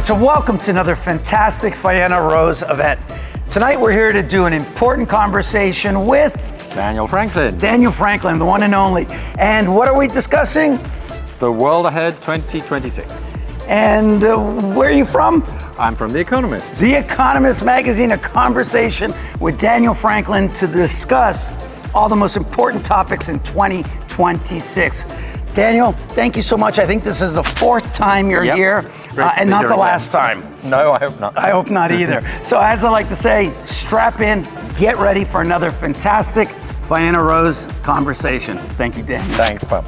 right, so welcome to another fantastic Faena Rose event. Tonight we're here to do an important conversation with Daniel Franklin. Daniel Franklin, the one and only. And what are we discussing? The World Ahead 2026. And where are you from? I'm from The Economist. The Economist magazine, a conversation with Daniel Franklin to discuss all the most important topics in 2026. Daniel, thank you so much. I think this is the fourth time you're here, and not the last time. No, I hope not. I hope not either. So as I like to say, strap in, get ready for another fantastic Faena Rose conversation. Thank you, Daniel. Thanks, Pop.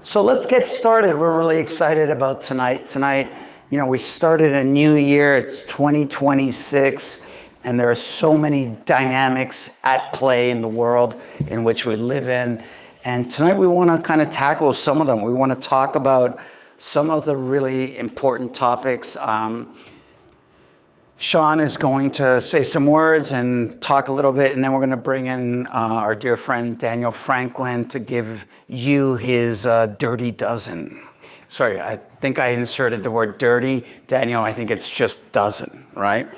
So let's get started. We're really excited about tonight. Tonight, you know, we started a new year. It's 2026, and there are so many dynamics at play in the world in which we live in. And tonight we want to kind of tackle some of them. We want to talk about some of the really important topics. Sean is going to say some words and talk a little bit, and then we're going to bring in our dear friend Daniel Franklin to give you his dirty dozen. Sorry, I think I inserted the word dirty. Daniel, I think it's just dozen, right?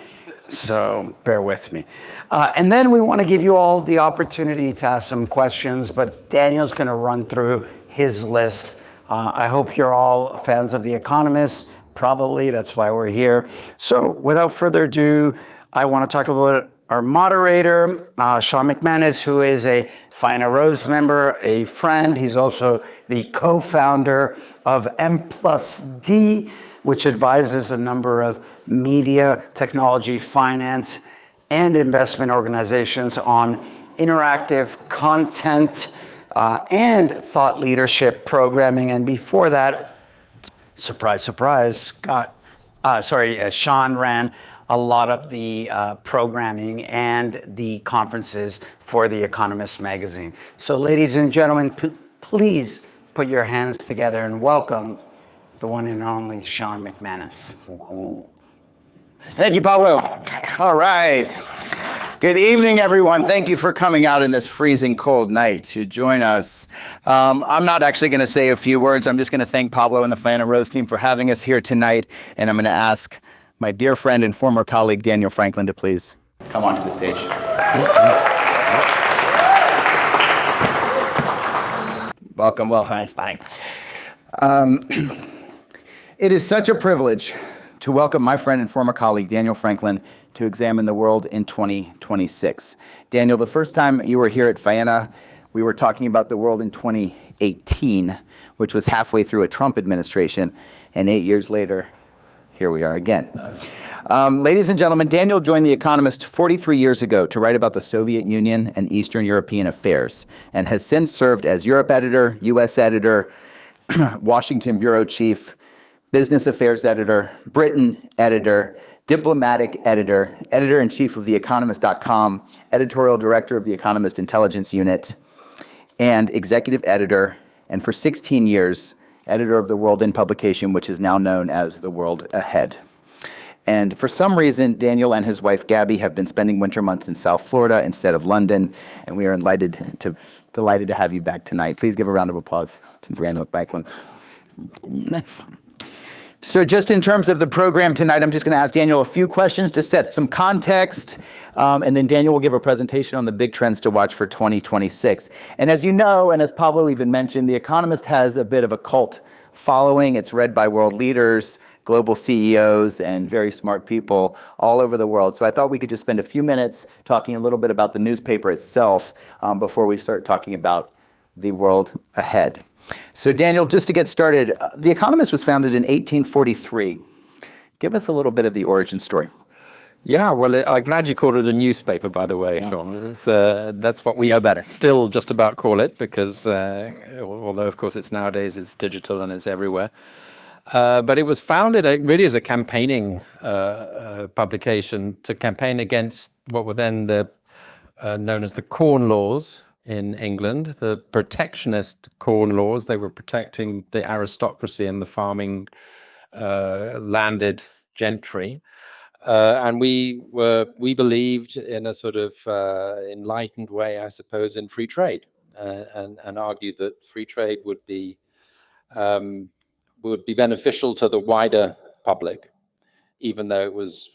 So bear with me. And then we want to give you all the opportunity to ask some questions, but Daniel's going to run through his list. I hope you're all fans of The Economist. Probably, that's why we're here. So without further ado, I want to talk about our moderator, Sean McManus, who is a Faena Rose member, a friend. He's also the co-founder of M+D, which advises a number of media, technology, finance, and investment organizations on interactive content and thought leadership programming. And before that, surprise, surprise, Sean ran a lot of the programming and the conferences for The Economist magazine. So ladies and gentlemen, please put your hands together and welcome the one and only Sean McManus. Thank you, Pablo. All right. Good evening, everyone. Thank you for coming out in this freezing cold night to join us. I'm not actually going to say a few words. I'm just going to thank Pablo and the Faena Rose team for having us here tonight. And I'm going to ask my dear friend and former colleague, Daniel Franklin, to please come onto the stage. Welcome. Well, hi. Fine. It is such a privilege to welcome my friend and former colleague, Daniel Franklin, to examine the world in 2026. Daniel, the first time you were here at Faena, we were talking about the world in 2018, which was halfway through a Trump administration, and 8 years later, here we are again. Ladies and gentlemen, Daniel joined The Economist 43 years ago to write about the Soviet Union and Eastern European affairs, and has since served as Europe editor, US editor, Washington bureau chief, business affairs editor, Britain editor, diplomatic editor, editor-in-chief of TheEconomist.com, editorial director of The Economist Intelligence Unit, and executive editor, and for 16 years, editor of the World In publication, which is now known as The World Ahead. And for some reason, Daniel and his wife, Gabby, have been spending winter months in South Florida instead of London, and we are delighted to have you back tonight. Please give a round of applause to Daniel Franklin. So just in terms of the program tonight, I'm just going to ask Daniel a few questions to set some context, and then Daniel will give a presentation on the big trends to watch for 2026. And as you know, and as Pablo even mentioned, The Economist has a bit of a cult following. It's read by world leaders, global CEOs, and very smart people all over the world. So I thought we could just spend a few minutes talking a little bit about the newspaper itself before we start talking about the world ahead. So Daniel, just to get started, The Economist was founded in 1843. Give us a little bit of the origin story. Yeah, well, I'm glad you called it a newspaper, by the way. That's what we still just about call it, because although, of course, nowadays it's digital and it's everywhere. But it was founded really as a campaigning publication to campaign against what were then known as the Corn Laws in England, the protectionist Corn Laws. They were protecting the aristocracy and the farming landed gentry. And we believed in a sort of enlightened way, I suppose, in free trade, and argued that free trade would be beneficial to the wider public, even though it was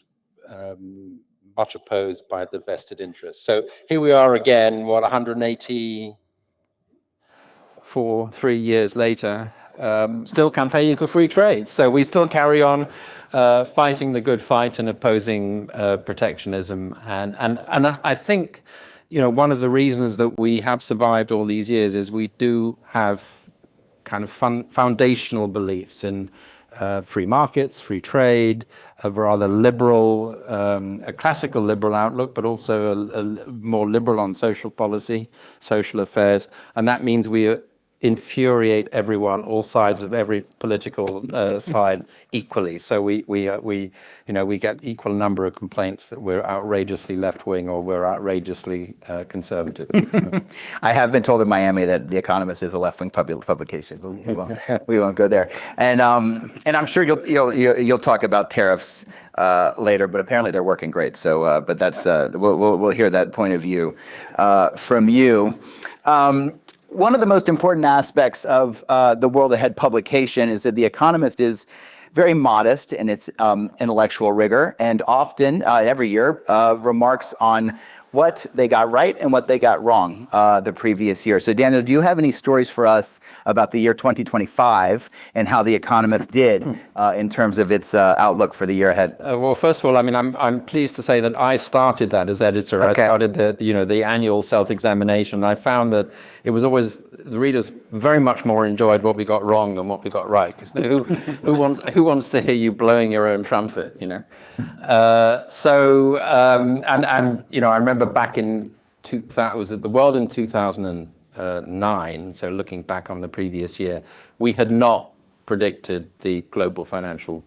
much opposed by the vested interests. So here we are again, 3 years later, still campaigning for free trade. So we still carry on fighting the good fight and opposing protectionism. And I think, one of the reasons that we have survived all these years is we do have kind of foundational beliefs in free markets, free trade, a rather liberal, a classical liberal outlook, but also a more liberal on social policy, social affairs. And that means we infuriate everyone, all sides of every political side equally. So we get equal number of complaints that we're outrageously left-wing or we're outrageously conservative. I have been told in Miami that The Economist is a left-wing publication. We won't go there. And I'm sure you'll talk about tariffs later, but apparently they're working great. So, but that's we'll hear that point of view from you. One of the most important aspects of the World Ahead publication is that The Economist is very modest in its intellectual rigor, and often, every year, remarks on what they got right and what they got wrong the previous year. So Daniel, do you have any stories for us about the year 2025 and how The Economist did in terms of its outlook for the year ahead? Well, first of all, I mean, I'm pleased to say that I started that as editor. Okay. I started the annual self-examination. I found that it was always, the readers very much more enjoyed what we got wrong than what we got right. Because who wants to hear you blowing your own trumpet, I remember back in 2000, was it the world in 2009, so looking back on the previous year, we had not predicted the global financial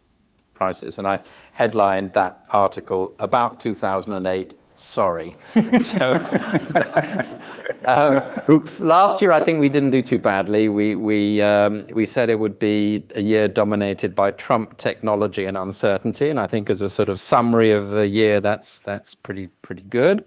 crisis. And I headlined that article about 2008, sorry. Last year, I think we didn't do too badly. We said it would be a year dominated by Trump technology and uncertainty, and I think as a sort of summary of the year, that's pretty good.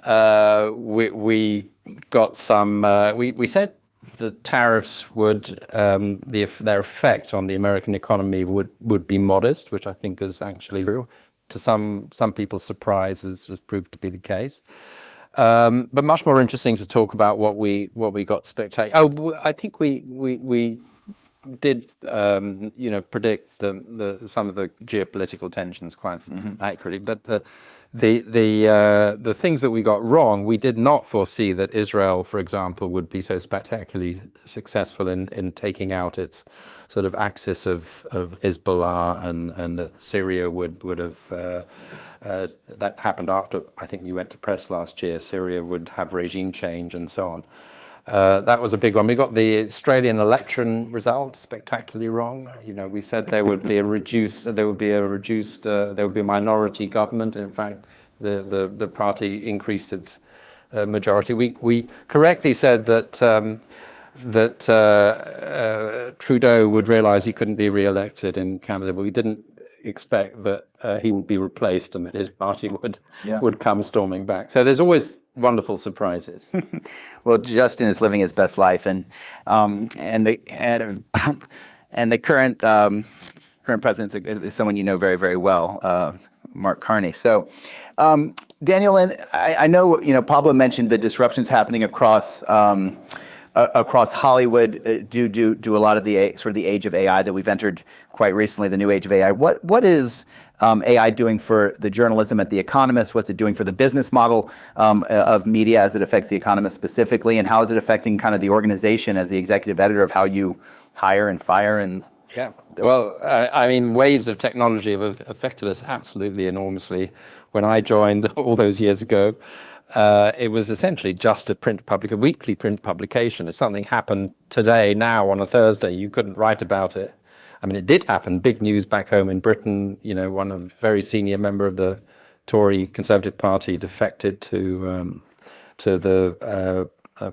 We got some. We said the tariffs would their effect on the American economy would be modest, which I think is actually real. To some people's surprise, has proved to be the case. But much more interesting to talk about what we got spectacular. Oh, I think we did predict some of the geopolitical tensions quite accurately. But the things that we got wrong, we did not foresee that Israel, for example, would be so spectacularly successful in taking out its sort of axis of Hezbollah, and that Syria would have. That happened after, I think you went to press last year. Syria would have regime change and so on. That was a big one. We got the Australian election result spectacularly wrong. We said there would be a minority government. In fact, the party increased its majority. We correctly said that Trudeau would realize he couldn't be re-elected in Canada, but we didn't expect that he would be replaced and that his party would come storming back. So there's always wonderful surprises. Well, Justin is living his best life, and the current president is someone you know very, very well, Mark Carney. So, Daniel, and I know Pablo mentioned the disruptions happening across Hollywood due to a lot of the age of AI that we've entered quite recently, the new age of AI. What is AI doing for the journalism at The Economist? What's it doing for the business model of media as it affects The Economist specifically? And how is it affecting kind of the organization as the executive editor of how you hire and fire? Yeah, well, I mean, waves of technology have affected us absolutely enormously. When I joined all those years ago, it was essentially just a weekly print publication. If something happened today, now on a Thursday, you couldn't write about it. I mean, it did happen. Big news back home in Britain. One of very senior member of the Tory Conservative Party defected to the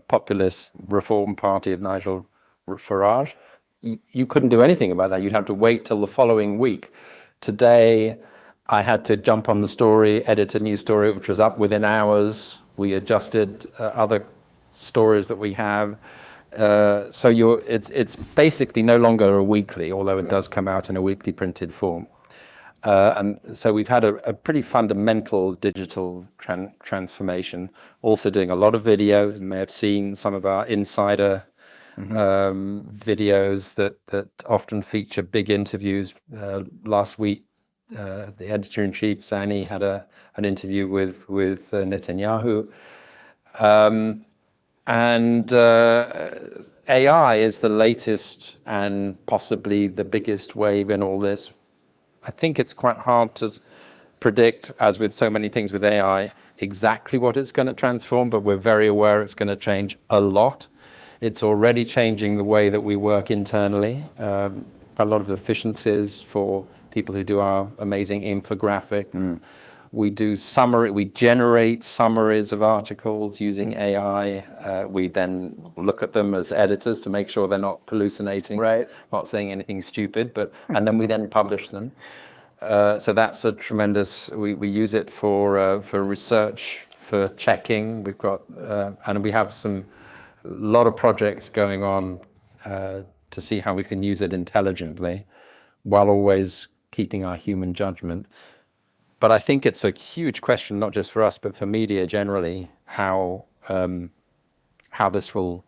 populist Reform Party of Nigel Farage. You couldn't do anything about that. You'd have to wait till the following week today I had to jump on the story, edit a new story, which was up within hours. We adjusted other stories that we have. So it's basically no longer a weekly, although it does come out in a weekly printed form. And so we've had a pretty fundamental digital transformation. Also doing a lot of video. You may have seen some of our insider videos that often feature big interviews. Last week, the editor-in-chief, Zanny, had an interview with Netanyahu. And AI is the latest and possibly the biggest wave in all this. I think it's quite hard to predict, as with so many things with AI, exactly what it's going to transform, but we're very aware it's going to change a lot. It's already changing the way that we work internally. A lot of efficiencies for people who do our amazing infographic. We do we generate summaries of articles using AI. We then look at them as editors to make sure they're not hallucinating, Right. not saying anything stupid, and then we then publish them. So that's a tremendous, we use it for research, for checking. We've got, and we have a lot of projects going on to see how we can use it intelligently while always keeping our human judgment. But I think it's a huge question, not just for us, but for media generally, how this will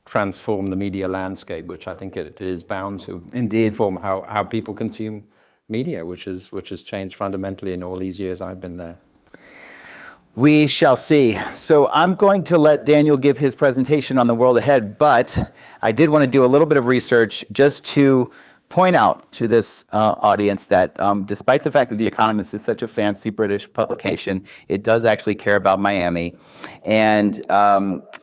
transform the media landscape, which I think it is bound to inform how people consume media, which has changed fundamentally in all these years I've been there. We shall see. So I'm going to let Daniel give his presentation on the world ahead, but I did want to do a little bit of research just to point out to this audience that despite the fact that The Economist is such a fancy British publication, it does actually care about Miami. And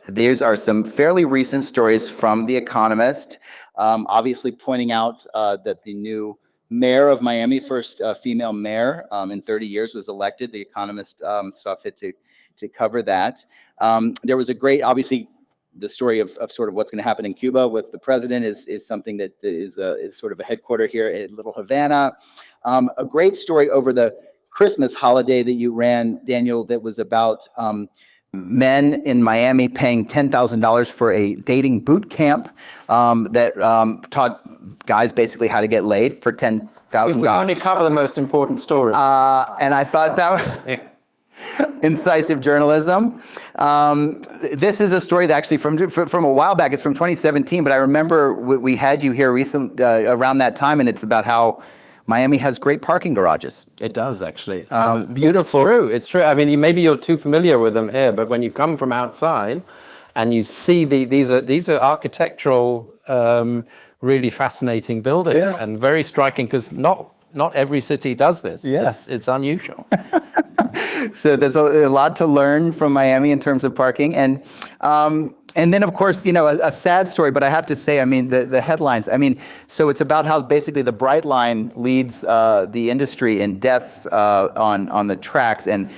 these are some fairly recent stories from The Economist, obviously pointing out that the new mayor of Miami, first female mayor in 30 years, was elected. The Economist saw fit to cover that. There was a great, obviously, the story of sort of what's going to happen in Cuba with the president is something that is sort of a headquarter here at Little Havana. A great story over the Christmas holiday that you ran, Daniel, that was about men in Miami paying $10,000 for a dating boot camp that taught guys basically how to get laid for $10,000. We only cover the most important stories. And I thought that was incisive journalism. This is a story that actually from a while back. It's from 2017, but I remember we had you here around that time, and it's about how Miami has great parking garages. It does, actually. Beautiful. It's true. I mean, maybe you're too familiar with them here, but when you come from outside and you see these are architectural, really fascinating buildings, and very striking because not every city does this. Yes. It's unusual. So there's a lot to learn from Miami in terms of parking. And then, of course, a sad story, but I have to say, I mean, the headlines, I mean, so it's about how basically the Brightline leads the industry in deaths on the tracks. And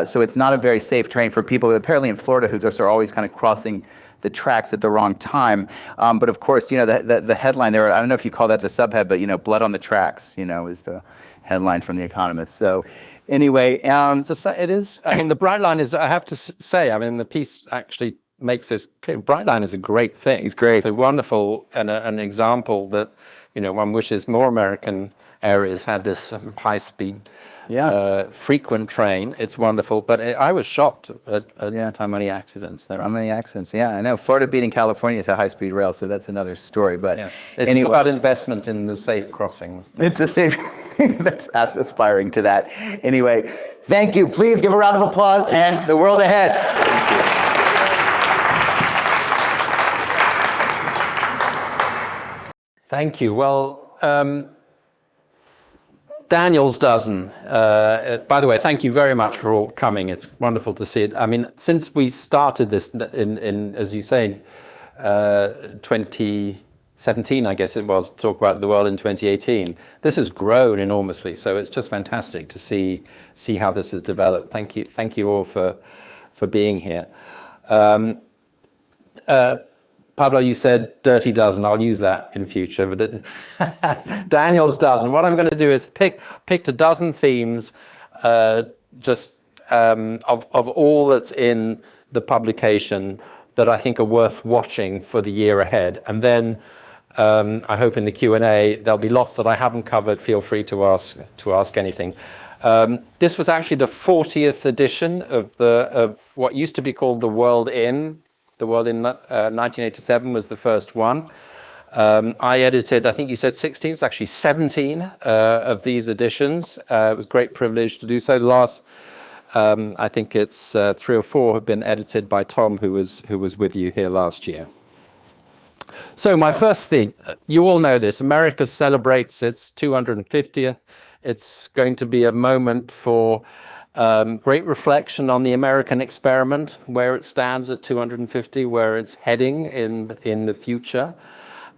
so it's not a very safe train for people, apparently in Florida, who just are always kind of crossing the tracks at the wrong time. But of course, the headline there, I don't know if you call that the subhead, but, blood on the tracks, is the headline from The Economist. So anyway. It is. I mean, the Brightline is, I have to say, I mean, the piece actually makes this clear. Brightline is a great thing. It's great. It's a wonderful and an example that, one wishes more American areas had this high-speed, frequent train. It's wonderful, but I was shocked at how many accidents there are. How many accidents? Yeah, I know. Florida beating California to high-speed rail, so that's another story. But It's anyway, about investment in the safe crossings. it's the same. That's aspiring to that. Anyway, thank you. Please give a round of applause and the world ahead. Thank you. Well, Daniel's Dozen. By the way, thank you very much for all coming. It's wonderful to see it. I mean, since we started this in as you say, 2017, I guess it was, talk about the world in 2018. This has grown enormously. So it's just fantastic to see how this has developed. Thank you all for being here. Pablo, you said dirty dozen. I'll use that in future, but Daniel's dozen. What I'm going to do is picked a dozen themes, of all that's in the publication that I think are worth watching for the year ahead. And then I hope in the Q&A there'll be lots that I haven't covered. Feel free to ask anything. This was actually the 40th edition of what used to be called the World In. The World In 1987 was the first one. I edited, I think you said 16, it's actually 17 of these editions. It was a great privilege to do so. The last, I think it's 3 or 4 have been edited by Tom, who was with you here last year. So my first thing, you all know this, America celebrates its 250th. It's going to be a moment for great reflection on the American experiment, where it stands at 250, where it's heading in the future.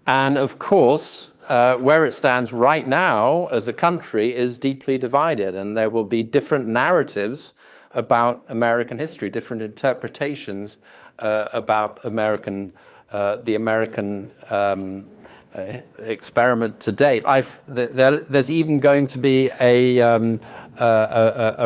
And of course, where it stands right now as a country is deeply divided, and there will be different narratives about American history, different interpretations about the American experiment to date. There's even going to be a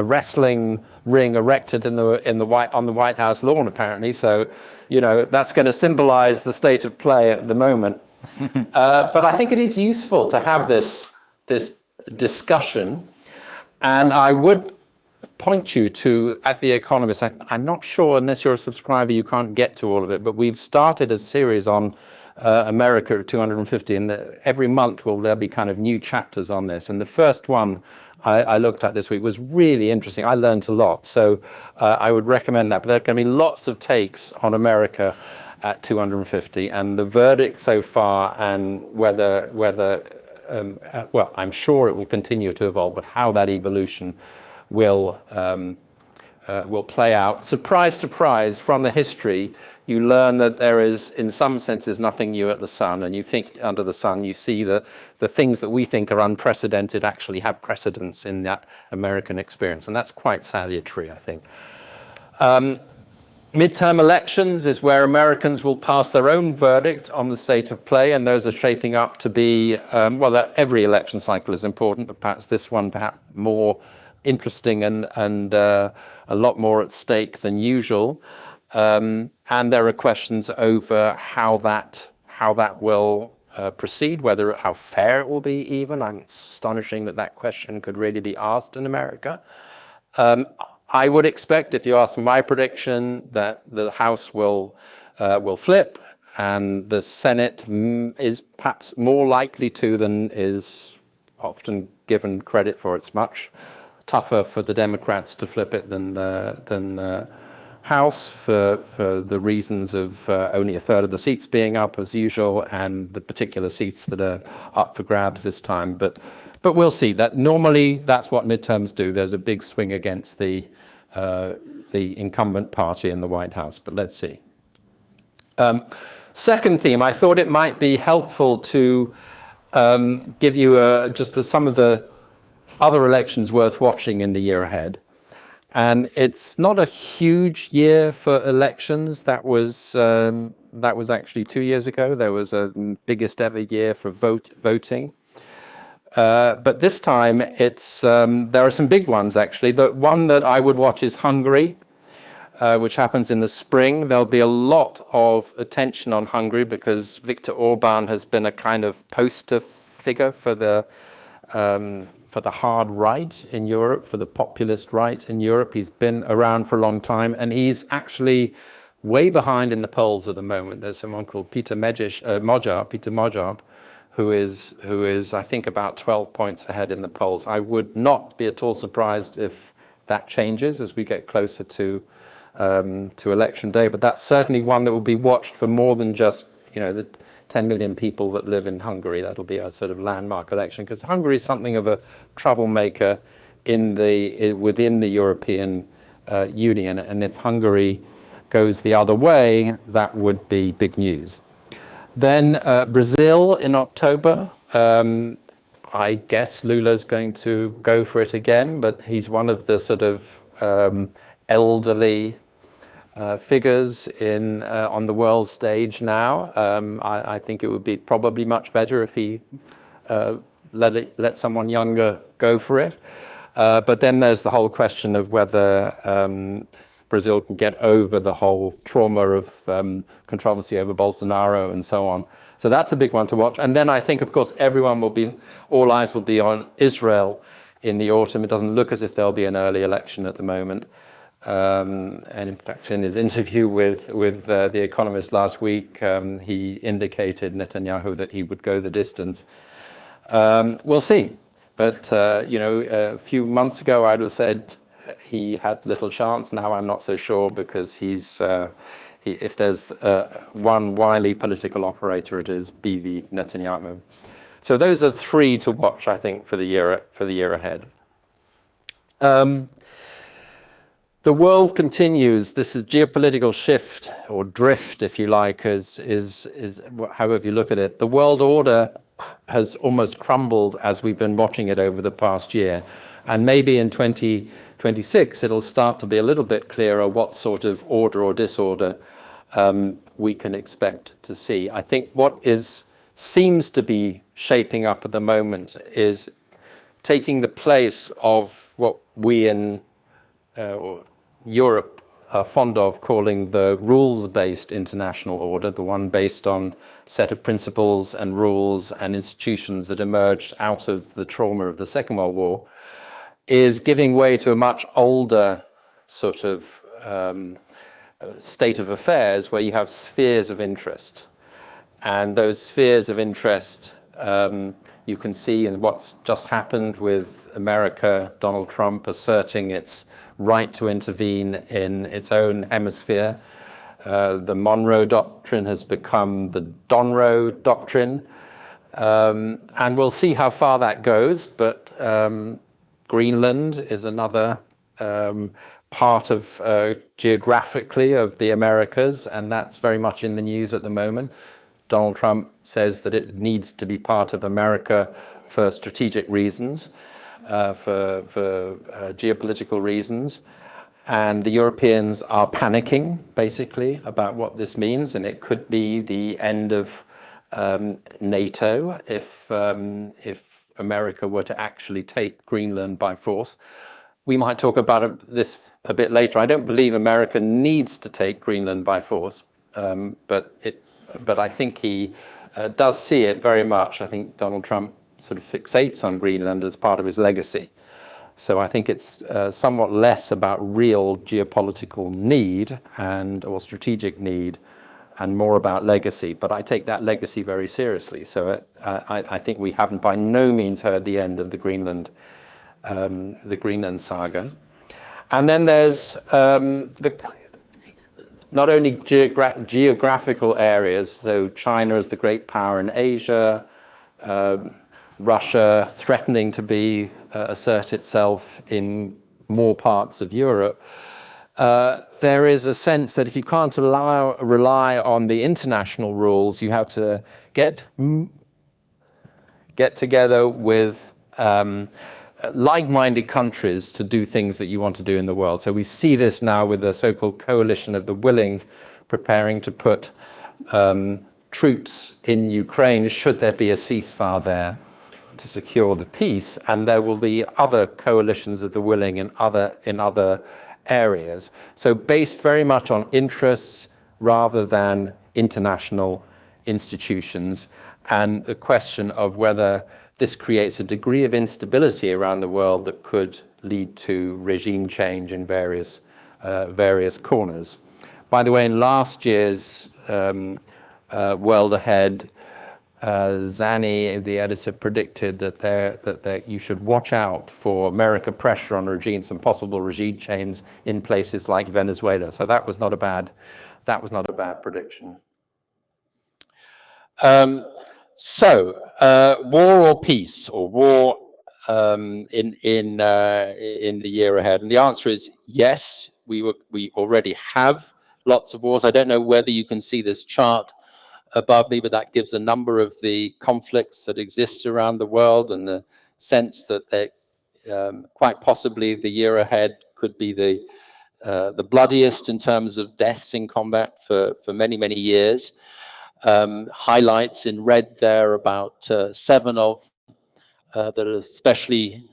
wrestling ring erected on the White House lawn, apparently. So, that's going to symbolize the state of play at the moment. But I think it is useful to have this discussion, and I would point you to, at The Economist, I'm not sure, unless you're a subscriber, you can't get to all of it, but we've started a series on America at 250, and every month there'll be kind of new chapters on this. And the first one I looked at this week was really interesting. I learned a lot, so I would recommend that. But there are going to be lots of takes on America at 250, and the verdict so far, and whether I'm sure it will continue to evolve, but how that evolution will play out. Surprise, surprise, from the history, you learn that there is, in some senses, nothing new at the sun, and you think under the sun, you see that the things that we think are unprecedented actually have precedence in that American experience, and that's quite salutary, I think. Midterm elections is where Americans will pass their own verdict on the state of play, and those are shaping up to be, every election cycle is important, but perhaps this one perhaps more interesting and a lot more at stake than usual. And there are questions over how that will proceed, how fair it will be even. It's astonishing that question could really be asked in America. I would expect, if you ask my prediction, that the House will flip, and the Senate is perhaps more likely to than is often given credit for. It's much tougher for the Democrats to flip it than the House for the reasons of only a third of the seats being up as usual, and the particular seats that are up for grabs this time. But we'll see. That normally that's what midterms do. There's a big swing against the incumbent party in the White House, but let's see. Second theme, I thought it might be helpful to give you just some of the other elections worth watching in the year ahead. And it's not a huge year for elections. That was actually 2 years ago. There was a biggest ever year for voting. But this time, there are some big ones, actually. The one that I would watch is Hungary, which happens in the spring. There'll be a lot of attention on Hungary because Viktor Orban has been a kind of poster figure for the hard right in Europe, for the populist right in Europe. He's been around for a long time, and he's actually way behind in the polls at the moment. There's someone called Peter Magyar, who is, I think, about 12 points ahead in the polls. I would not be at all surprised if that changes as we get closer to election day. But that's certainly one that will be watched for more than just, the 10 million people that live in Hungary. That'll be a sort of landmark election, because Hungary is something of a troublemaker within the European Union. And if Hungary goes the other way, that would be big news. Then Brazil in October. I guess Lula's going to go for it again, but he's one of the sort of elderly figures on the world stage now. I think it would be probably much better if he let someone younger go for it. But then there's the whole question of whether Brazil can get over the whole trauma of controversy over Bolsonaro and so on. So that's a big one to watch. And then I think, of course, all eyes will be on Israel in the autumn. It doesn't look as if there'll be an early election at the moment. And in fact, in his interview with The Economist last week, he indicated, Netanyahu, that he would go the distance. We'll see. But, a few months ago, I'd have said he had little chance. Now I'm not so sure, because if there's one wily political operator, it is Bibi Netanyahu. So those are three to watch, I think, for the year ahead. The world continues. This is geopolitical shift, or drift, if you like, is however you look at it. The world order has almost crumbled as we've been watching it over the past year. And maybe in 2026, it'll start to be a little bit clearer what sort of order or disorder we can expect to see. I think what seems to be shaping up at the moment is taking the place of what we in Europe are fond of calling the rules-based international order, the one based on a set of principles and rules and institutions that emerged out of the trauma of the Second World War, is giving way to a much older sort of state of affairs where you have spheres of interest. And those spheres of interest you can see in what's just happened with America, Donald Trump asserting its right to intervene in its own hemisphere. The Monroe Doctrine has become the Donroe Doctrine. And we'll see how far that goes, but Greenland is another part of geographically of the Americas, and that's very much in the news at the moment. Donald Trump says that it needs to be part of America for strategic reasons, for geopolitical reasons. And the Europeans are panicking, basically, about what this means, and it could be the end of NATO if America were to actually take Greenland by force. We might talk about this a bit later. I don't believe America needs to take Greenland by force, but I think he does see it very much. I think Donald Trump sort of fixates on Greenland as part of his legacy. So I think it's somewhat less about real geopolitical need or strategic need, and more about legacy. But I take that legacy very seriously. So I think we haven't by no means heard the end of the Greenland saga. And then there's not only geographical areas. So China is the great power in Asia. Russia threatening to assert itself in more parts of Europe. There is a sense that if you can't rely on the international rules, you have to get together with like-minded countries to do things that you want to do in the world. So we see this now with the so-called coalition of the willing preparing to put troops in Ukraine should there be a ceasefire there to secure the peace, and there will be other coalitions of the willing in other areas. So based very much on interests rather than international institutions, and the question of whether this creates a degree of instability around the world that could lead to regime change in various corners. By the way, in last year's World Ahead, Zanny, the editor, predicted that you should watch out for American pressure on regimes and possible regime change in places like Venezuela. So that was not a bad prediction. War or peace, or war in the year ahead, and the answer is yes. We already have lots of wars. I don't know whether you can see this chart above me, but that gives a number of the conflicts that exist around the world, and the sense that quite possibly the year ahead could be the bloodiest in terms of deaths in combat for many, many years. Highlights in red there about 7 of that are especially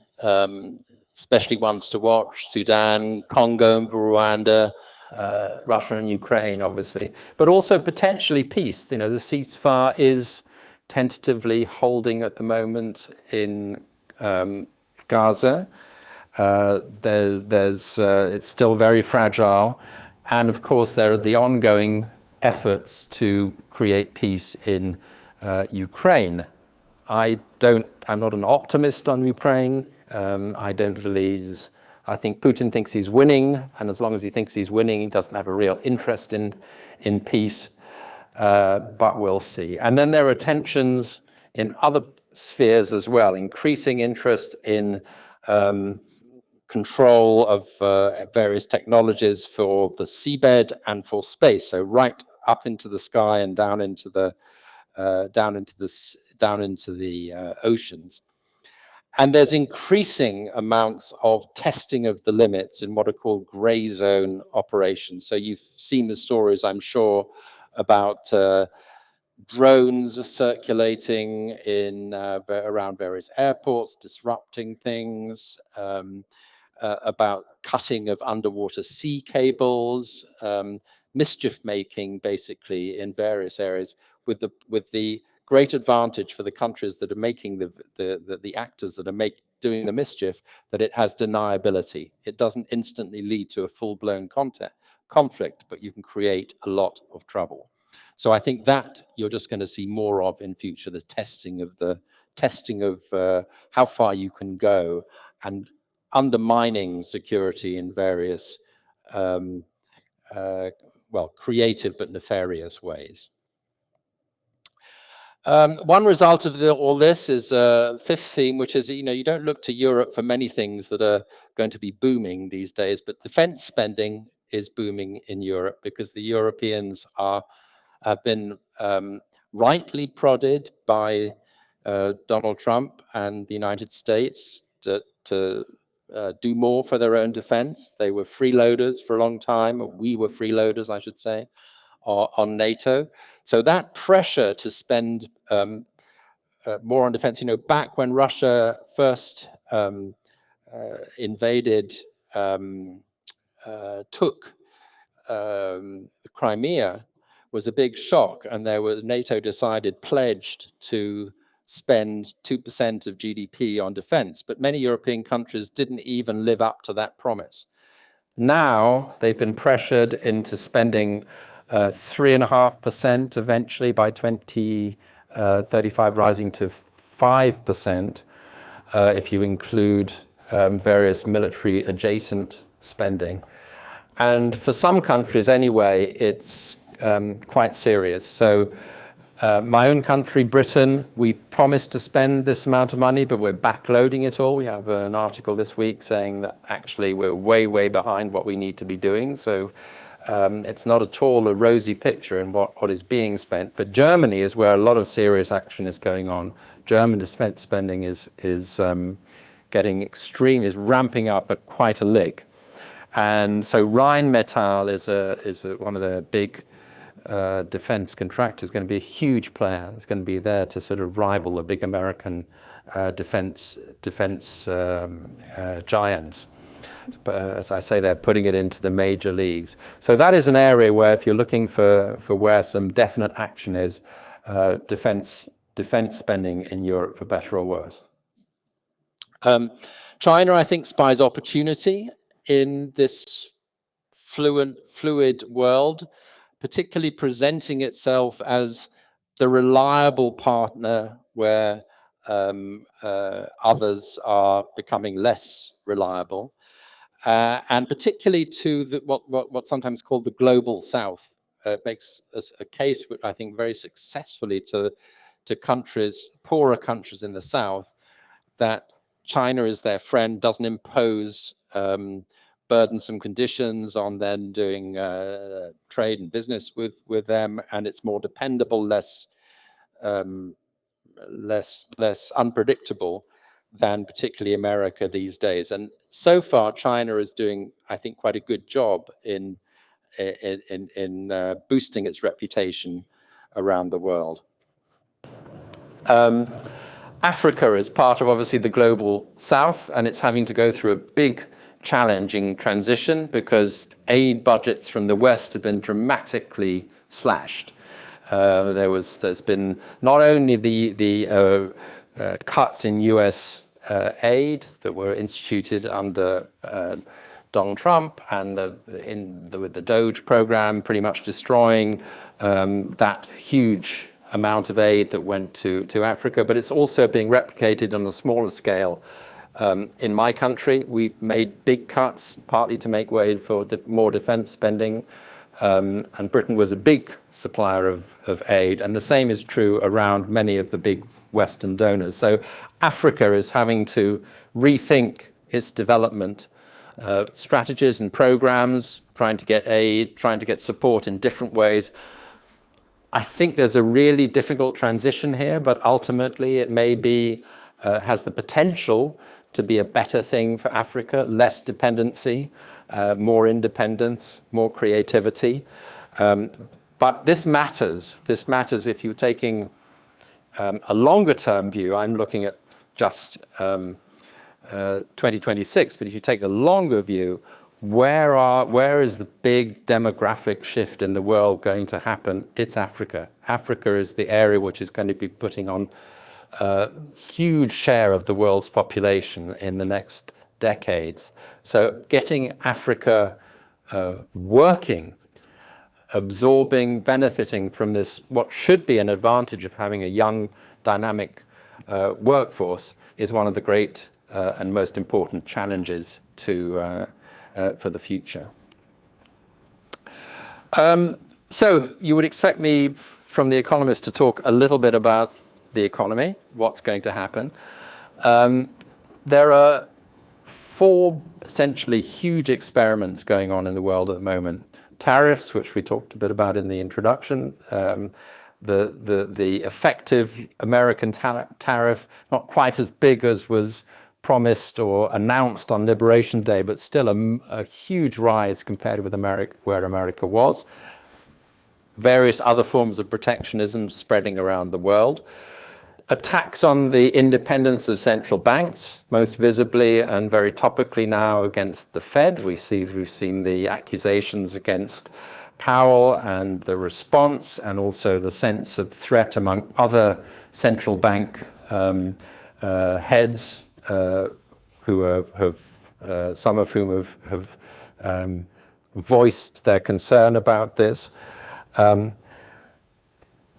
ones to watch: Sudan, Congo, Rwanda, Russia and Ukraine, obviously, but also potentially peace. The ceasefire is tentatively holding at the moment in Gaza. It's still very fragile, and of course there are the ongoing efforts to create peace in Ukraine. I'm not an optimist on Ukraine. I think Putin thinks he's winning, and as long as he thinks he's winning, he doesn't have a real interest in peace. But we'll see. And then there are tensions in other spheres as well, increasing interest in control of various technologies for the seabed and for space. So right up into the sky and down into the oceans. And there's increasing amounts of testing of the limits in what are called gray zone operations. So you've seen the stories, I'm sure, about drones circulating in around various airports, disrupting things, about cutting of underwater sea cables, mischief making basically in various areas, with the great advantage for the countries that are making the actors that are doing the mischief, that it has deniability. It doesn't instantly lead to a full-blown conflict, but you can create a lot of trouble. So I think that you're just going to see more of in future, the testing of how far you can go, and undermining security in various creative but nefarious ways. One result of all this is a fifth theme, which is, you don't look to Europe for many things that are going to be booming these days, but defense spending is booming in Europe because the Europeans have been rightly prodded by Donald Trump and the United States to do more for their own defense. They were freeloaders for a long time. We were freeloaders, I should say, on NATO. So that pressure to spend more on defense, back when Russia first invaded, took Crimea, was a big shock, and NATO pledged to spend 2% of GDP on defense, but many European countries didn't even live up to that promise. Now they've been pressured into spending 3.5% eventually by 2035, rising to 5% if you include various military adjacent spending. And for some countries anyway, it's quite serious. So my own country, Britain, we promised to spend this amount of money, but we're backloading it all. We have an article this week saying that actually we're way, way behind what we need to be doing. So it's not at all a rosy picture in what is being spent. But Germany is where a lot of serious action is going on. German defense spending is getting extreme, is ramping up at quite a lick. And so Rheinmetall is one of the big defense contractors, going to be a huge player. It's going to be there to sort of rival the big American defense giants. But as I say, they're putting it into the major leagues. So that is an area where, if you're looking for where some definite action is, defense spending in Europe, for better or worse. China, I think, spies opportunity in this fluid world, particularly presenting itself as the reliable partner where others are becoming less reliable, and particularly to what's sometimes called the global South. It makes a case, which I think very successfully, to countries, poorer countries in the South, that China is their friend, doesn't impose burdensome conditions on them doing trade and business with them, and it's more dependable, less unpredictable than particularly America these days. And so far, China is doing, I think, quite a good job in boosting its reputation around the world. Africa is part of obviously the global south, and it's having to go through a big challenging transition because aid budgets from the West have been dramatically slashed. There's been not only the cuts in US aid that were instituted under Donald Trump and with the Doge program pretty much destroying that huge amount of aid that went to Africa, but it's also being replicated on a smaller scale. In my country, we've made big cuts, partly to make way for more defense spending, and Britain was a big supplier of aid, and the same is true around many of the big Western donors. So Africa is having to rethink its development strategies and programs, trying to get aid, trying to get support in different ways. I think there's a really difficult transition here, but ultimately it may be, has the potential to be a better thing for Africa, less dependency, more independence, more creativity. But this matters. This matters if you're taking a longer term view. I'm looking at just 2026, but if you take a longer view, where is the big demographic shift in the world going to happen? It's Africa. Africa is the area which is going to be putting on a huge share of the world's population in the next decades. So getting Africa working, absorbing, benefiting from this, what should be an advantage of having a young, dynamic workforce is one of the great and most important challenges for the future. So you would expect me from The Economist to talk a little bit about the economy, what's going to happen. There are 4 essentially huge experiments going on in the world at the moment. Tariffs, which we talked a bit about in the introduction, the effective American tariff, not quite as big as was promised or announced on Liberation Day, but still a huge rise compared with where America was. Various other forms of protectionism spreading around the world. Attacks on the independence of central banks, most visibly and very topically now against the Fed. We've seen the accusations against Powell and the response, and also the sense of threat among other central bank heads, who have some of whom have voiced their concern about this.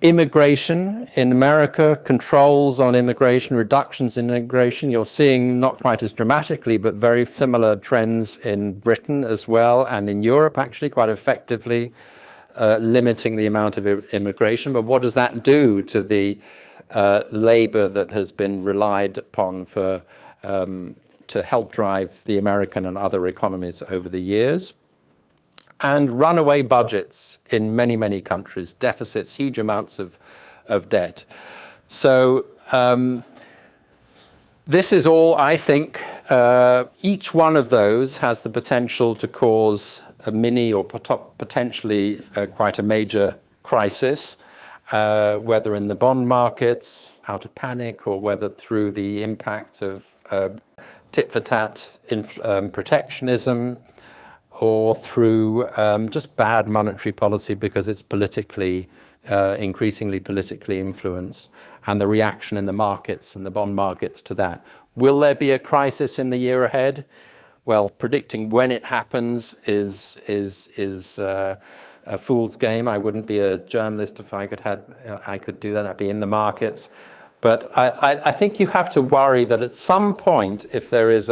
Immigration in America, controls on immigration, reductions in immigration. You're seeing not quite as dramatically, but very similar trends in Britain as well, and in Europe actually quite effectively limiting the amount of immigration. But what does that do to the labor that has been relied upon for to help drive the American and other economies over the years? And runaway budgets in many, many countries, deficits, huge amounts of debt. So this is all, I think, each one of those has the potential to cause a mini or potentially quite a major crisis, whether in the bond markets, out of panic, or whether through the impact of tit-for-tat protectionism, or through just bad monetary policy because it's politically, increasingly politically influenced, and the reaction in the markets and the bond markets to that. Will there be a crisis in the year ahead? Well, predicting when it happens is a fool's game. I wouldn't be a journalist if I could do that. I'd be in the markets. But I think you have to worry that at some point, if there is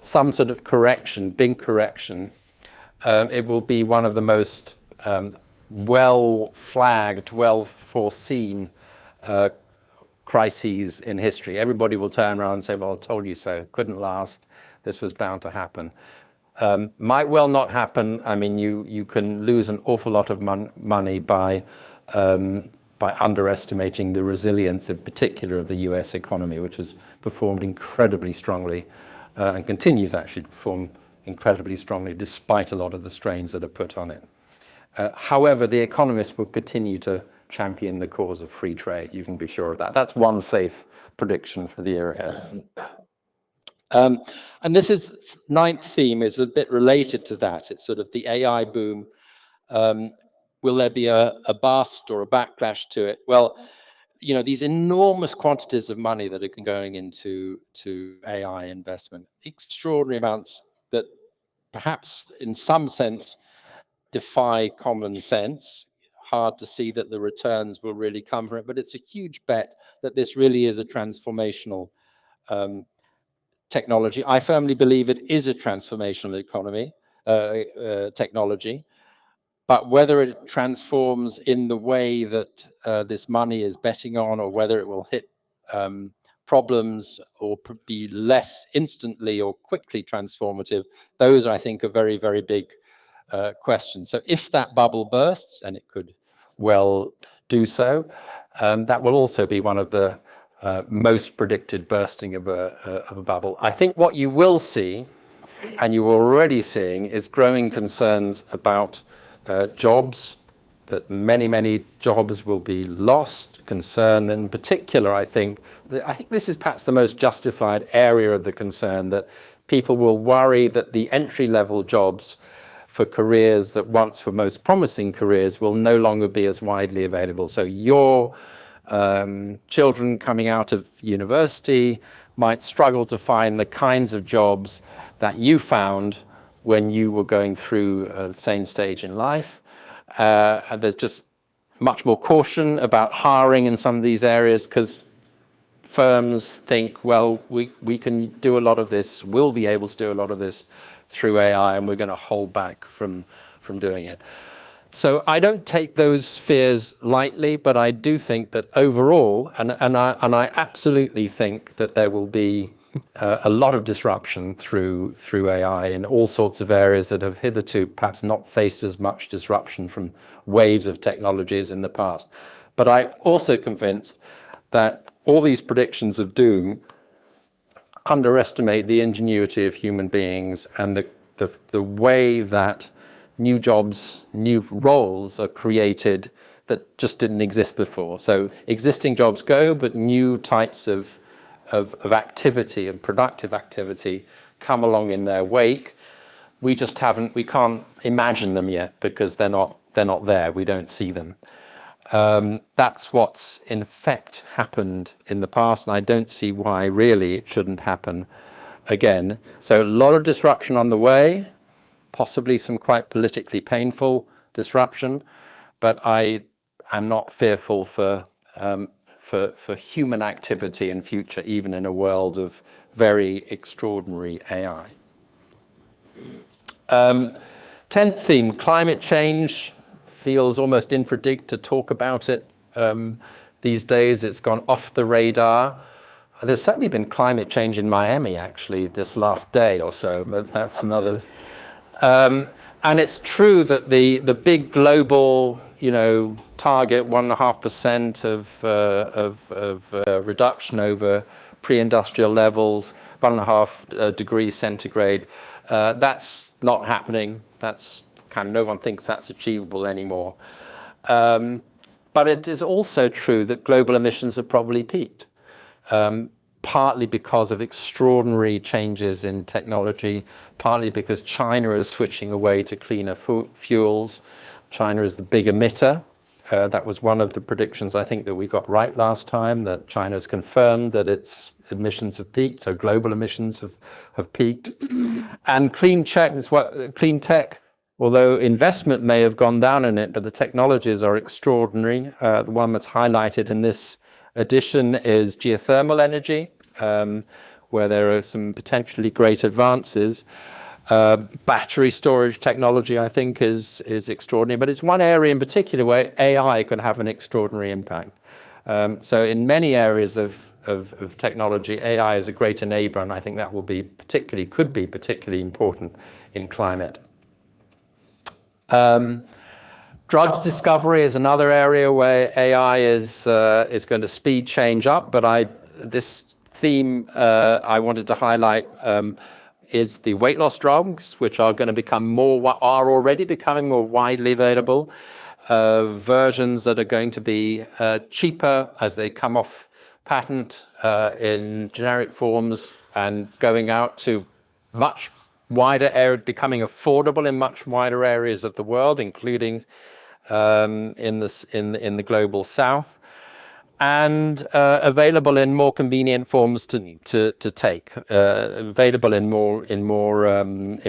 some sort of correction, big correction, it will be one of the most well-flagged, well-foreseen crises in history. Everybody will turn around and say, well, I told you so. Couldn't last. This was bound to happen. Might well not happen. I mean, you can lose an awful lot of money by by underestimating the resilience, in particular, of the US economy, which has performed incredibly strongly and continues actually to perform incredibly strongly despite a lot of the strains that are put on it. However, the economists will continue to champion the cause of free trade. You can be sure of that. That's one safe prediction for the year ahead. And this is ninth theme is a bit related to that. It's sort of the AI boom. Will there be a bust or a backlash to it? Well, you know, these enormous quantities of money that are going into AI investment, extraordinary amounts that perhaps in some sense defy common sense. Hard to see that the returns will really come from it, but it's a huge bet that this really is a transformational technology. I firmly believe it is a transformational technology, but whether it transforms in the way that this money is betting on, or whether it will hit problems or be less instantly or quickly transformative, those I think are very, very big questions. So if that bubble bursts, and it could well do so, that will also be one of the most predicted bursting of a bubble. I think what you will see, and you're already seeing, is growing concerns about jobs, that many jobs will be lost. Concern in particular, I think this is perhaps the most justified area of the concern, that people will worry that the entry-level jobs for careers that once were most promising careers will no longer be as widely available. So your children coming out of university might struggle to find the kinds of jobs that you found when you were going through the same stage in life. And there's just much more caution about hiring in some of these areas, because firms think, well, we can do a lot of this, we'll be able to do a lot of this through AI, and we're going to hold back from doing it. So I don't take those fears lightly, but I do think that overall, and I absolutely think that there will be a lot of disruption through AI in all sorts of areas that have hitherto perhaps not faced as much disruption from waves of technologies in the past. But I'm also convinced that all these predictions of doom underestimate the ingenuity of human beings and the way that new jobs, new roles are created that just didn't exist before. So existing jobs go, but new types of activity and productive activity come along in their wake. We can't imagine them yet because they're not there. We don't see them. That's what's in effect happened in the past, and I don't see why really it shouldn't happen again. So a lot of disruption on the way, possibly some quite politically painful disruption, but I am not fearful for human activity in future, even in a world of very extraordinary AI. 10th theme, climate change. Feels almost infra-dig to talk about it these days. It's gone off the radar. There's certainly been climate change in Miami, actually, this last day or so, but that's another. And it's true that the big global, target 1.5% of reduction over pre-industrial levels, 1.5 degrees centigrade. That's not happening. No one thinks that's achievable anymore. But it is also true that global emissions have probably peaked, partly because of extraordinary changes in technology, partly because China is switching away to cleaner fuels. China is the big emitter. That was one of the predictions I think that we got right last time, that China has confirmed that its emissions have peaked, so global emissions have peaked. And clean tech, although investment may have gone down in it, but the technologies are extraordinary. The one that's highlighted in this edition is geothermal energy, where there are some potentially great advances. Battery storage technology, I think, is extraordinary, but it's one area in particular where AI could have an extraordinary impact. So in many areas of technology, AI is a great enabler, and I think that could be particularly important in climate. Drugs discovery is another area where AI is going to speed change up. But this theme I wanted to highlight is the weight loss drugs, which are going to are already becoming more widely available. Versions that are going to be cheaper as they come off patent in generic forms and going out to much wider area, becoming affordable in much wider areas of the world, including in the global south, and available in more convenient forms to take, available in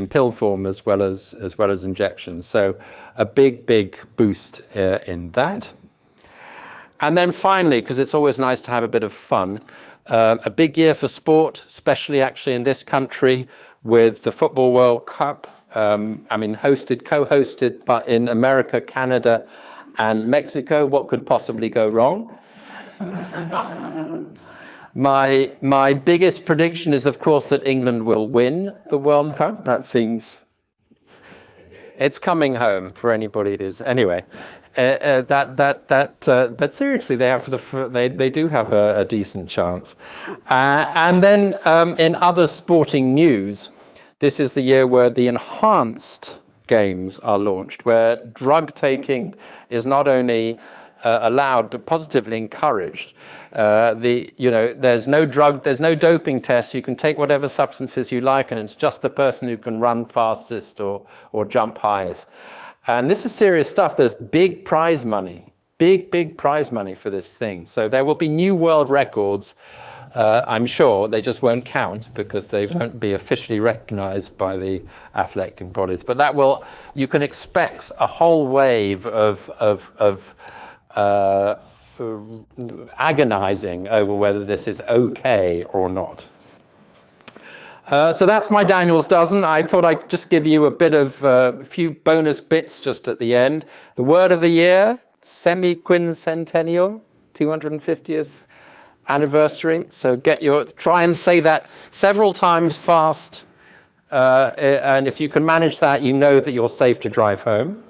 pill form as well as injections. So a big boost in that. And then finally, because it's always nice to have a bit of fun, a big year for sport, especially actually in this country with the Football World Cup. Co-hosted, but in America, Canada, and Mexico. What could possibly go wrong? My biggest prediction is, of course, that England will win the World Cup. It's coming home for anybody it is. Anyway, but seriously, they do have a decent chance. And then in other sporting news, this is the year where the enhanced games are launched, where drug taking is not only allowed but positively encouraged. There's no doping test. You can take whatever substances you like, and it's just the person who can run fastest or jump highest. And this is serious stuff. There's big prize money, big prize money for this thing. So there will be new world records. I'm sure they just won't count because they won't be officially recognized by the athletic bodies. But you can expect a whole wave of agonizing over whether this is okay or not. So that's my Daniel's dozen. I thought I'd just give you a few bonus bits just at the end. The word of the year, semi-quincentennial, 250th anniversary. So try and say that several times fast. And if you can manage that, you know that you're safe to drive home.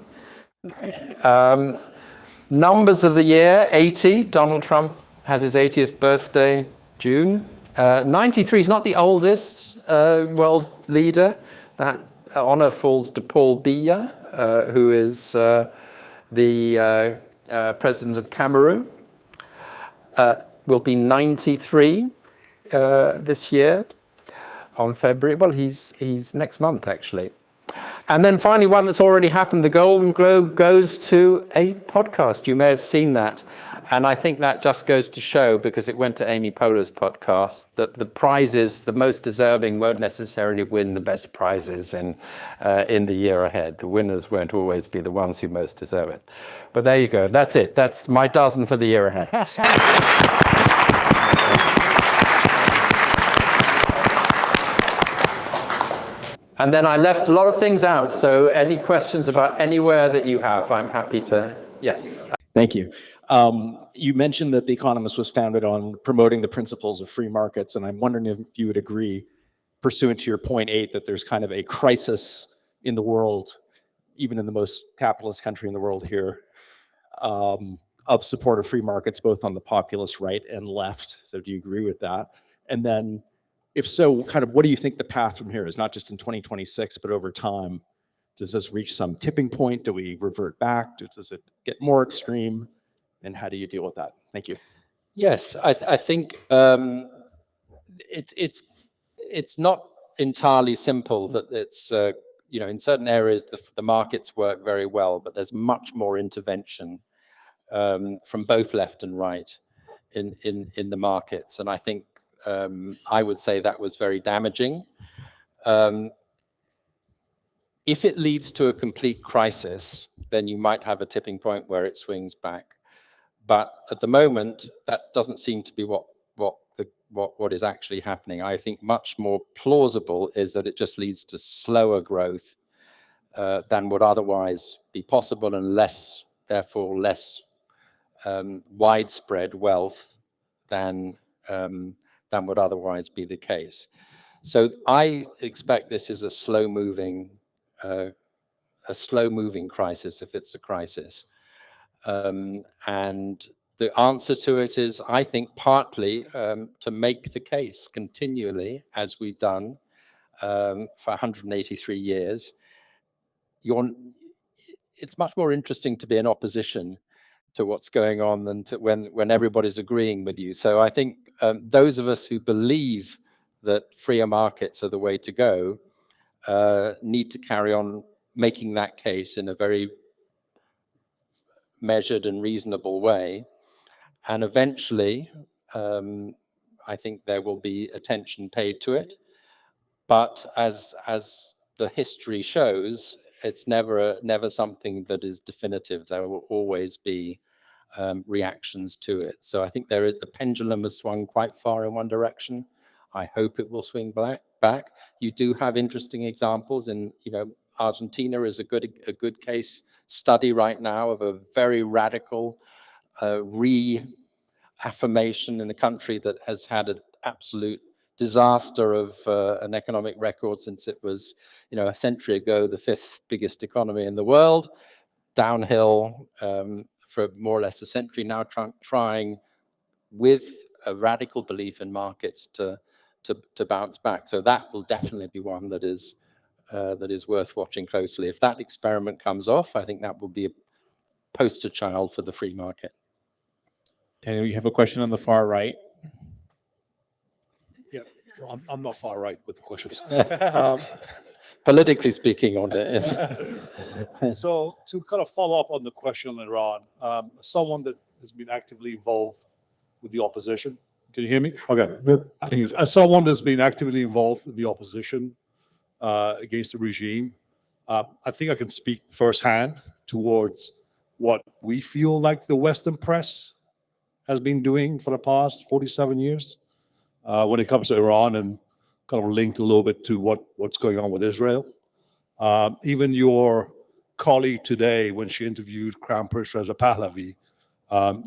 Numbers of the year, 80. Donald Trump has his 80th birthday, June. 93 is not the oldest world leader. That honor falls to Paul Biya, who is the president of Cameroon. Will be 93 this year on February. Well, he's next month, actually. And then finally, one that's already happened, the Golden Globe goes to a podcast. You may have seen that. And I think that just goes to show, because it went to Amy Poehler's podcast, that the prizes, the most deserving, won't necessarily win the best prizes in the year ahead. The winners won't always be the ones who most deserve it. But there you go. That's it. That's my dozen for the year ahead. And then I left a lot of things out. So any questions about anywhere that you have, I'm happy to. Yes. Thank you. You mentioned that The Economist was founded on promoting the principles of free markets, and I'm wondering if you would agree, pursuant to your point 8, that there's kind of a crisis in the world, even in the most capitalist country in the world here, of support of free markets, both on the populist right and left. So do you agree with that? And then, if so, kind of what do you think the path from here is, not just in 2026, but over time? Does this reach some tipping point? Do we revert back? Does it get more extreme? And how do you deal with that? Thank you. Yes, I think it's not entirely simple. That it's in certain areas the markets work very well, but there's much more intervention from both left and right in the markets, and I think I would say that was very damaging. If it leads to a complete crisis, then you might have a tipping point where it swings back. But at the moment, that doesn't seem to be what is actually happening. I think much more plausible is that it just leads to slower growth than would otherwise be possible, and less widespread wealth than would otherwise be the case. So I expect this is a slow-moving a slow-moving crisis if it's a crisis. And the answer to it is, I think, partly to make the case continually, as we've done for 183 years. It's much more interesting to be in opposition to what's going on than to when everybody's agreeing with you. So I think those of us who believe that freer markets are the way to go need to carry on making that case in a very measured and reasonable way. And eventually, I think there will be attention paid to it. But as the history shows, it's never something that is definitive. There will always be reactions to it. So I think the pendulum has swung quite far in one direction. I hope it will swing back. You do have interesting examples, and Argentina is a good case study right now of a very radical reaffirmation in a country that has had an absolute disaster of an economic record since it was, a century ago, the 5th biggest economy in the world, downhill for more or less a century now, trying with a radical belief in markets to bounce back. So that will definitely be one that is worth watching closely. If that experiment comes off, I think that will be a poster child for the free market. Daniel, you have a question on the far right. Yeah, well, I'm not far right with the questions. Politically speaking, on it. So to kind of follow up on the question on Iran, someone that has been actively involved with the opposition, can you hear me? Okay. As someone that's been actively involved with the opposition against the regime, I think I can speak firsthand towards what we feel like the Western press has been doing for the past 47 years when it comes to Iran, and kind of linked a little bit to what's going on with Israel. Even your colleague today, when she interviewed Crown Prince Reza Pahlavi,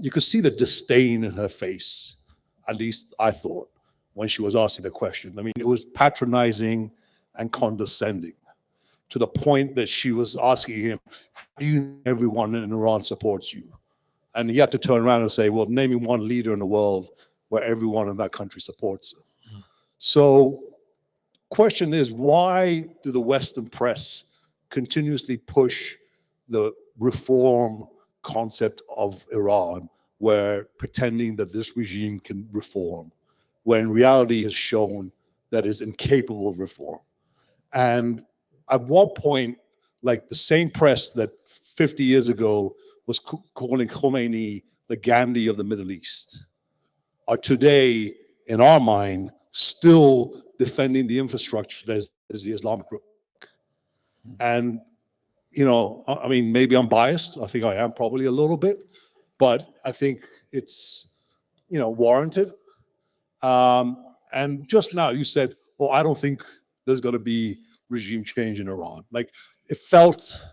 you could see the disdain in her face, at least I thought, when she was asking the question. I mean, it was patronizing and condescending to the point that she was asking him, everyone in Iran supports you. And he had to turn around and say, well, name me one leader in the world where everyone in that country supports him. So question is, why do the Western press continuously push the reform concept of Iran, where pretending that this regime can reform, when reality has shown that it's incapable of reform? And at what point, like the same press that 50 years ago was calling Khomeini the Gandhi of the Middle East, are today, in our mind, still defending the infrastructure that is the Islamic Republic. And, I mean, maybe I'm biased. I think I am probably a little bit, but I think it's, warranted. And just now you said, well, I don't think there's going to be regime change in Iran. Like, it felt,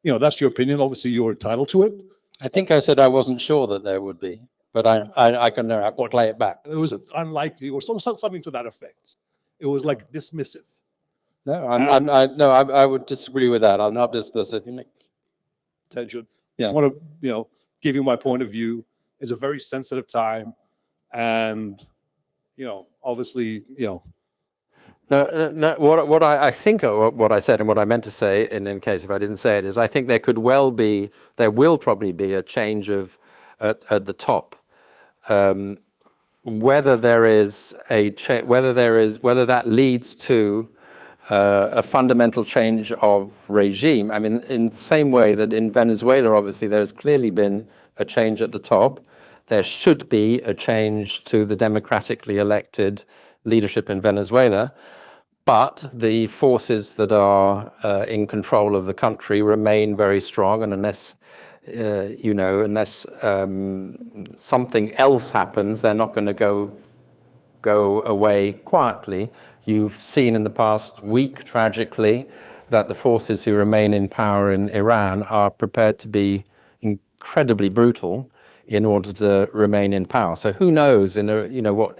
that's your opinion. Obviously, you're entitled to it. I think I said I wasn't sure that there would be, but I can play it back. It was unlikely, or something to that effect. It was like dismissive. No, I would disagree with that. I'll not discuss it. Attention. Yeah. Just want to, give you my point of view. It's a very sensitive time, and obviously, No, what I think, or what I said and what I meant to say, in case if I didn't say it, is I think there will probably be a change at the top. Whether that leads to a fundamental change of regime. I mean, in the same way that in Venezuela, obviously, there's clearly been a change at the top. There should be a change to the democratically elected leadership in Venezuela. But the forces that are in control of the country remain very strong, and unless something else happens, they're not going to go away quietly. You've seen in the past week, tragically, that the forces who remain in power in Iran are prepared to be incredibly brutal in order to remain in power. So who knows? What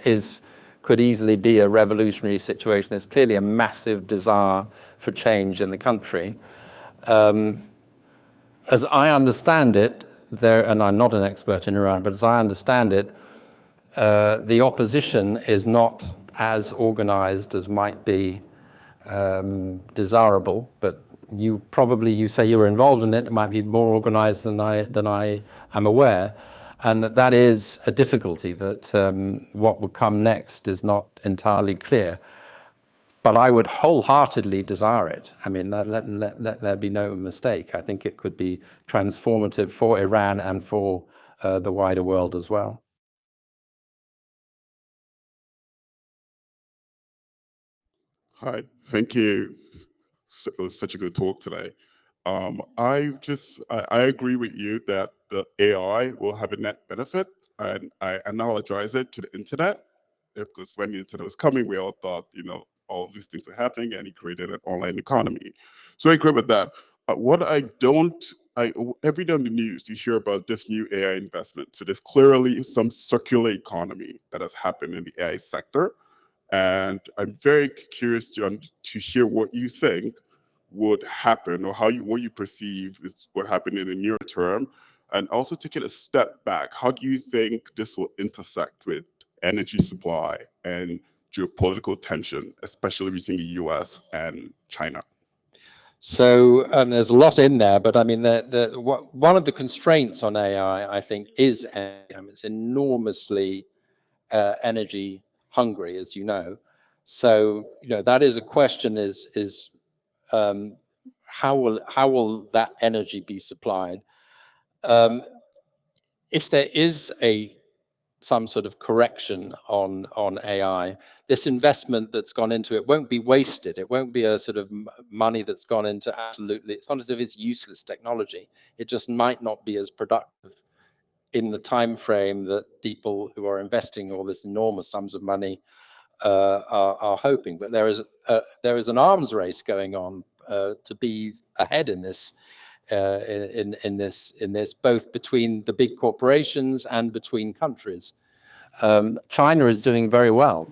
could easily be a revolutionary situation. There's clearly a massive desire for change in the country. As I understand it, and I'm not an expert in Iran, but as I understand it, the opposition is not as organized as might be desirable, but you say you were involved in it. It might be more organized than I am aware, and that is a difficulty. That what will come next is not entirely clear. But I would wholeheartedly desire it. I mean, let there be no mistake. I think it could be transformative for Iran and for the wider world as well. Hi, thank you. It was such a good talk today. I agree with you that the AI will have a net benefit, and I analogize it to the internet. Because when the internet was coming, we all thought, all these things are happening, and he created an online economy. So I agree with that. What I don't, every day on the news, you hear about this new AI investment. So there's clearly some circular economy that has happened in the AI sector. And I'm very curious to hear what you think would happen, or what you perceive is what happened in the near term, and also taking a step back. How do you think this will intersect with energy supply and geopolitical tension, especially between the US and China? So there's a lot in there, but I mean, one of the constraints on AI, I think, is it's enormously energy hungry, as you know. So that is a question: is how will that energy be supplied? If there is some sort of correction on AI, this investment that's gone into it won't be wasted. It won't be a sort of money that's gone into absolutely. It's not as if it's useless technology. It just might not be as productive in the time frame that people who are investing all this enormous sums of money are hoping. But there is an arms race going on to be ahead in this. In this, both between the big corporations and between countries. China is doing very well.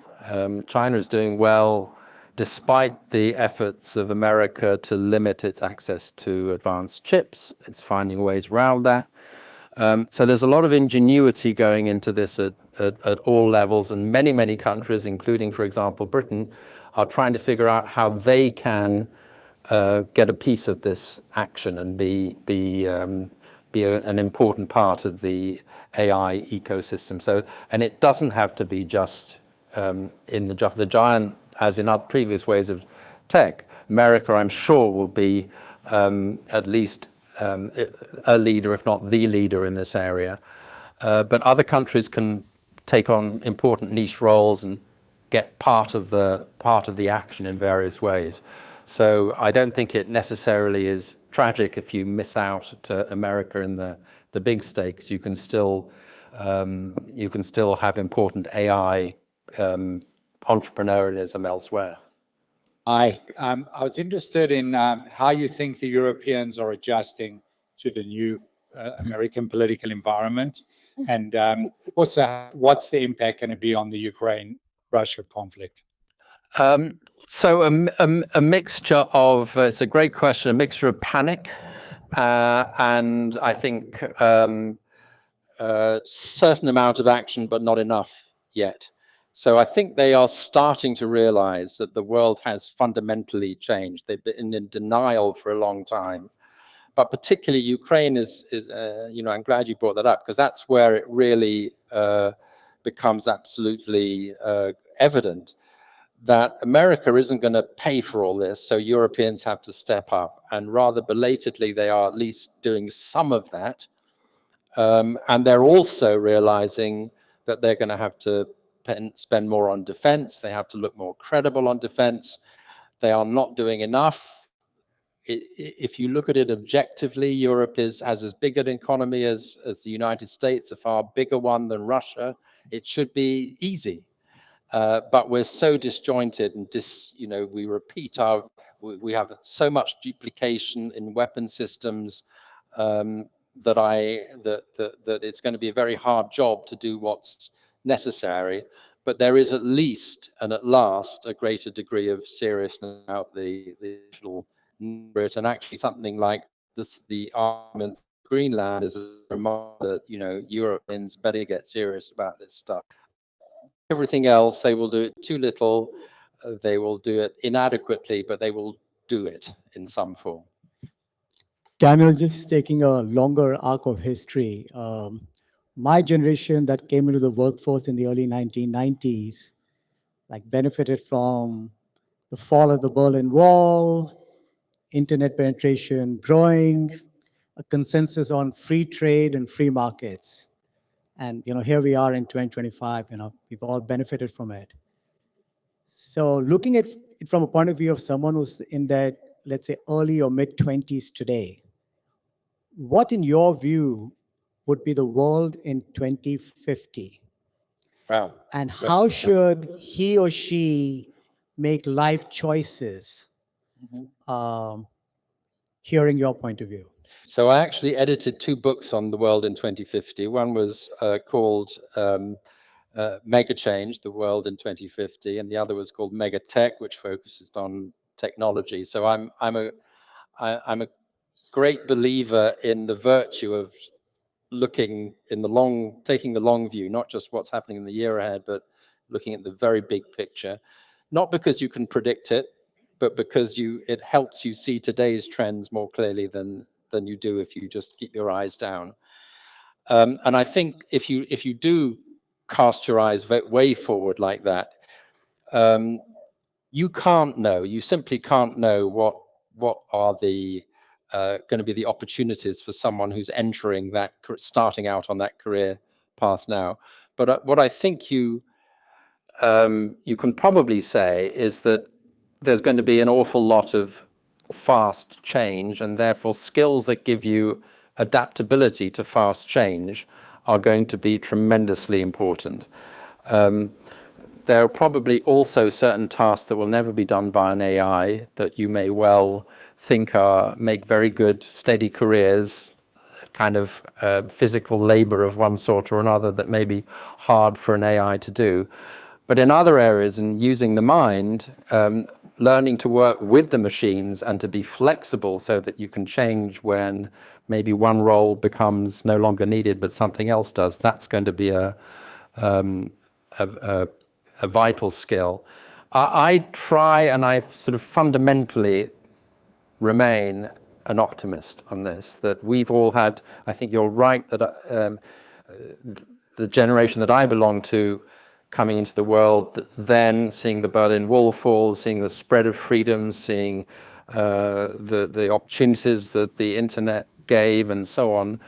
China is doing well despite the efforts of America to limit its access to advanced chips. It's finding ways around that. So there's a lot of ingenuity going into this at all levels, and many countries, including, for example, Britain, are trying to figure out how they can get a piece of this action and be an important part of the AI ecosystem. So, and it doesn't have to be just in the giant, as in other previous ways of tech. America, I'm sure, will be at least a leader, if not the leader, in this area. But other countries can take on important niche roles and get part of the action in various ways. So I don't think it necessarily is tragic if you miss out to America in the big stakes. You can still have important AI entrepreneurialism elsewhere. I was interested in how you think the Europeans are adjusting to the new American political environment, and also what's the impact going to be on the Ukraine-Russia conflict? So a mixture of, it's a great question, a mixture of panic and I think certain amount of action, but not enough yet. So I think they are starting to realize that the world has fundamentally changed. They've been in denial for a long time. But particularly Ukraine is I'm glad you brought that up, because that's where it really becomes absolutely evident that America isn't going to pay for all this, so Europeans have to step up. And rather belatedly, they are at least doing some of that. And they're also realizing that they're going to have to spend more on defense. They have to look more credible on defense. They are not doing enough. If you look at it objectively, Europe has as big an economy as the United States, a far bigger one than Russia. It should be easy. But we're so disjointed and we have so much duplication in weapon systems that it's going to be a very hard job to do what's necessary. But there is at least and at last a greater degree of seriousness about the digital it, and actually something like this, the armament Greenland is a reminder that, Europeans better get serious about this stuff. Everything else, they will do it too little, they will do it inadequately, but they will do it in some form. Daniel, just taking a longer arc of history, my generation that came into the workforce in the early 1990s, benefited from the fall of the Berlin Wall, internet penetration growing, a consensus on free trade and free markets. And, here we are in 2025, we've all benefited from it. So looking at it from a point of view of someone who's in their, let's say, early or mid-20s today, what, in your view, would be the world in 2050? Wow. And how should he or she make life choices, hearing your point of view? So I actually edited 2 books on the world in 2050. One was called Mega Change, the world in 2050, and the other was called Mega Tech, which focuses on technology. So I'm a great believer in the virtue of looking in taking the long view, not just what's happening in the year ahead, but looking at the very big picture. Not because you can predict it, but because it helps you see today's trends more clearly than you do if you just keep your eyes down. And I think if you do cast your eyes way forward like that, you simply can't know what are the going to be the opportunities for someone who's starting out on that career path now. But what I think you can probably say is that there's going to be an awful lot of fast change, and therefore skills that give you adaptability to fast change are going to be tremendously important. There are probably also certain tasks that will never be done by an AI that you may well think make very good, steady careers, kind of physical labor of one sort or another that may be hard for an AI to do. But in other areas, in using the mind, learning to work with the machines and to be flexible so that you can change when maybe one role becomes no longer needed, but something else does, that's going to be a vital skill. I try, and I sort of fundamentally remain an optimist on this, that we've all had, I think you're right, that the generation that I belong to, coming into the world, then seeing the Berlin Wall fall, seeing the spread of freedom, seeing the opportunities that the internet gave and so on,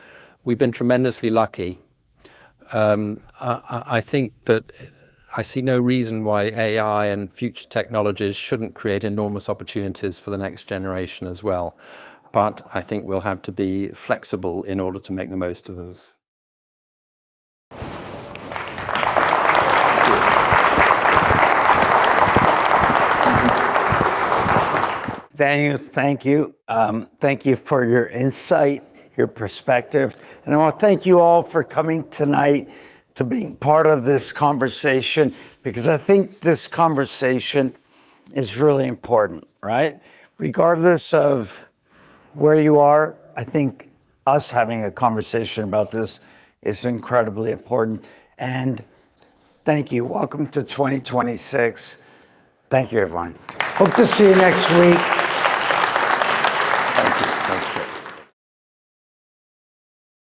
we've been tremendously lucky. I think that I see no reason why AI and future technologies shouldn't create enormous opportunities for the next generation as well. But I think we'll have to be flexible in order to make the most of those. Daniel, thank you. Thank you for your insight, your perspective. And I want to thank you all for coming tonight to being part of this conversation, because I think this conversation is really important, right? Regardless of where you are, I think us having a conversation about this is incredibly important. And thank you. Welcome to 2026. Thank you, everyone. Hope to see you next week.